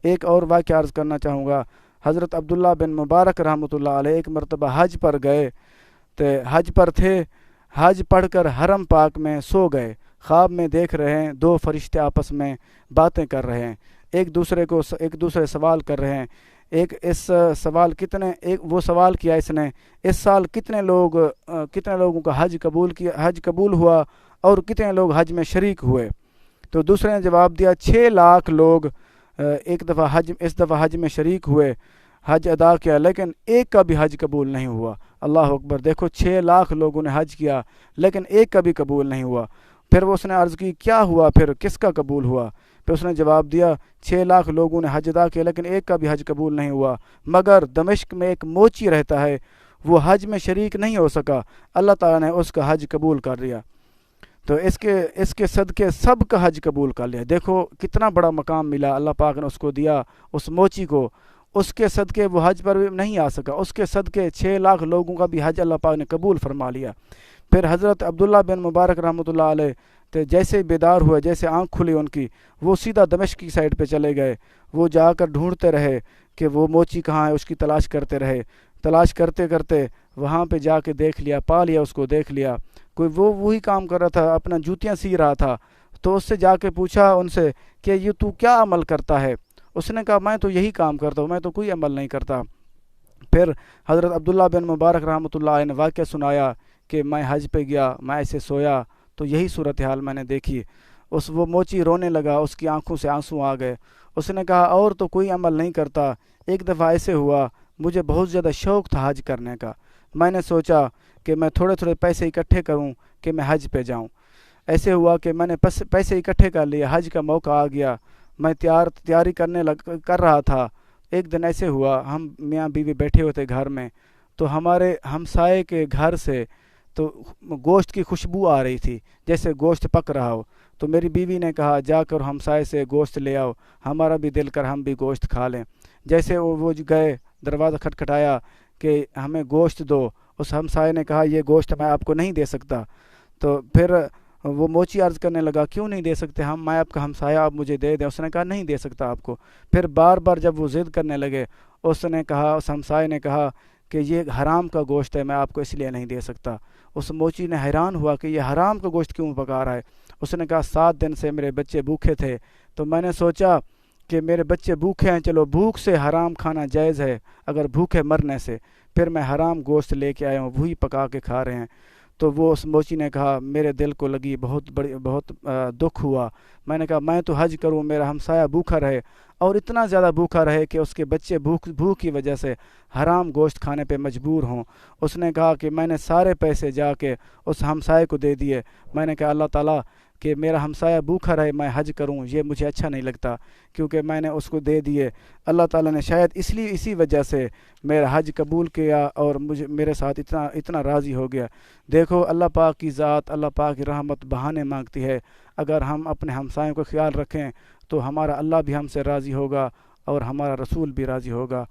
ایک اور واقعہ عرض کرنا چاہوں گا۔ حضرت عبداللہ بن مبارک رحمۃ اللہ علیہ ایک مرتبہ حج پر گئے، تو حج پر تھے، حج پڑھ کر حرم پاک میں سو گئے۔ خواب میں دیکھ رہے ہیں دو فرشتے آپس میں باتیں کر رہے ہیں، ایک دوسرے سوال کر رہے ہیں۔ وہ سوال کیا اس نے، اس سال کتنے لوگوں کا حج قبول ہوا اور کتنے لوگ حج میں شریک ہوئے؟ تو دوسرے نے جواب دیا 6 لاکھ لوگ اس دفعہ حج میں شریک ہوئے، حج ادا کیا، لیکن ایک کا بھی حج قبول نہیں ہوا۔ اللہ اکبر! دیکھو 6 لاکھ لوگوں نے حج کیا لیکن ایک کا بھی قبول نہیں ہوا۔ پھر اس نے عرض کی کیا ہوا، پھر کس کا قبول ہوا؟ پھر اس نے جواب دیا 6 لاکھ لوگوں نے حج ادا کیا لیکن ایک کا بھی حج قبول نہیں ہوا، مگر دمشق میں ایک موچی رہتا ہے، وہ حج میں شریک نہیں ہو سکا، اللہ تعالیٰ نے اس کا حج قبول کر لیا، تو اس کے صدقے سب کا حج قبول کر لیا۔ دیکھو کتنا بڑا مقام ملا اللہ پاک نے اس کو دیا، اس موچی کو۔ اس کے صدقے وہ حج پر بھی نہیں آ سکا، اس کے صدقے 6 لاکھ لوگوں کا بھی حج اللہ پاک نے قبول فرما لیا۔ پھر حضرت عبداللہ بن مبارک رحمۃ اللہ علیہ تو جیسے ہی بیدار ہوئے، جیسے آنکھ کھلی ان کی، وہ سیدھا دمشق کی سائڈ پہ چلے گئے۔ وہ جا کر ڈھونڈتے رہے کہ وہ موچی کہاں ہے، اس کی تلاش کرتے رہے، تلاش کرتے کرتے وہاں پہ جا کے دیکھ لیا، پا لیا، اس کو دیکھ لیا۔ کوئی وہی کام کر رہا تھا، اپنا جوتیاں سی رہا تھا، تو اس سے جا کے پوچھا ان سے کہ یہ تو کیا عمل کرتا ہے؟ اس نے کہا میں تو یہی کام کرتا ہوں، میں تو کوئی عمل نہیں کرتا۔ پھر حضرت عبداللہ بن مبارک رحمۃ اللہ علیہ نے واقعہ سنایا کہ میں حج پہ گیا، میں ایسے سویا تو یہی صورتحال میں نے دیکھی۔ وہ موچی رونے لگا، اس کی آنکھوں سے آنسو آ گئے۔ اس نے کہا اور تو کوئی عمل نہیں کرتا، ایک دفعہ ایسے ہوا مجھے بہت زیادہ شوق تھا حج کرنے کا، میں نے سوچا کہ میں تھوڑے تھوڑے پیسے اکٹھے کروں کہ میں حج پہ جاؤں۔ ایسے ہوا کہ میں نے پیسے اکٹھے کر لیے، حج کا موقع آ گیا، میں تیاری کر رہا تھا۔ ایک دن ایسے ہوا ہم میاں بیوی بیٹھے ہوئے تھے گھر میں، تو ہمارے ہمسائے کے گھر سے تو گوشت کی خوشبو آ رہی تھی جیسے گوشت پک رہا ہو۔ تو میری بیوی نے کہا جا کر ہمسائے سے گوشت لے آؤ، ہمارا بھی دل کر ہم بھی گوشت کھا لیں۔ جیسے وہ گئے، دروازہ کھٹکھٹایا کہ ہمیں گوشت دو، اس ہمسائے نے کہا یہ گوشت میں آپ کو نہیں دے سکتا۔ تو پھر وہ موچی عرض کرنے لگا کیوں نہیں دے سکتے، میں آپ کا ہمسایہ، آپ مجھے دے دیں۔ اس نے کہا نہیں دے سکتا آپ کو۔ پھر بار بار جب وہ ضد کرنے لگے، اس ہمسائے نے کہا کہ یہ حرام کا گوشت ہے، میں آپ کو اس لیے نہیں دے سکتا۔ اس موچی نے حیران ہوا کہ یہ حرام کا گوشت کیوں پکا رہا ہے۔ اس نے کہا 7 دن سے میرے بچے بھوکے تھے، تو میں نے سوچا کہ میرے بچے بھوکے ہیں، چلو بھوک سے حرام کھانا جائز ہے اگر بھوکے مرنے سے، پھر میں حرام گوشت لے کے آیا ہوں، وہی پکا کے کھا رہے ہیں۔ تو وہ اس موچی نے کہا میرے دل کو لگی بہت دکھ ہوا۔ میں نے کہا میں تو حج کروں، میرا ہمسایہ بھوکا رہے، اور اتنا زیادہ بھوکا رہے کہ اس کے بچے بھوک کی وجہ سے حرام گوشت کھانے پہ مجبور ہوں۔ اس نے کہا کہ میں نے سارے پیسے جا کے اس ہمسائے کو دے دیے۔ میں نے کہا اللہ تعالیٰ کہ میرا ہمسایہ بھوکا رہے، میں حج کروں، یہ مجھے اچھا نہیں لگتا، کیونکہ میں نے اس کو دے دیے۔ اللہ تعالیٰ نے شاید اسی وجہ سے میرا حج قبول کیا اور میرے ساتھ اتنا راضی ہو گیا۔ دیکھو اللہ پاک کی ذات، اللہ پاک کی رحمت بہانے مانگتی ہے۔ اگر ہم اپنے ہمسایوں کو خیال رکھیں تو ہمارا اللہ بھی ہم سے راضی ہوگا اور ہمارا رسول بھی راضی ہوگا۔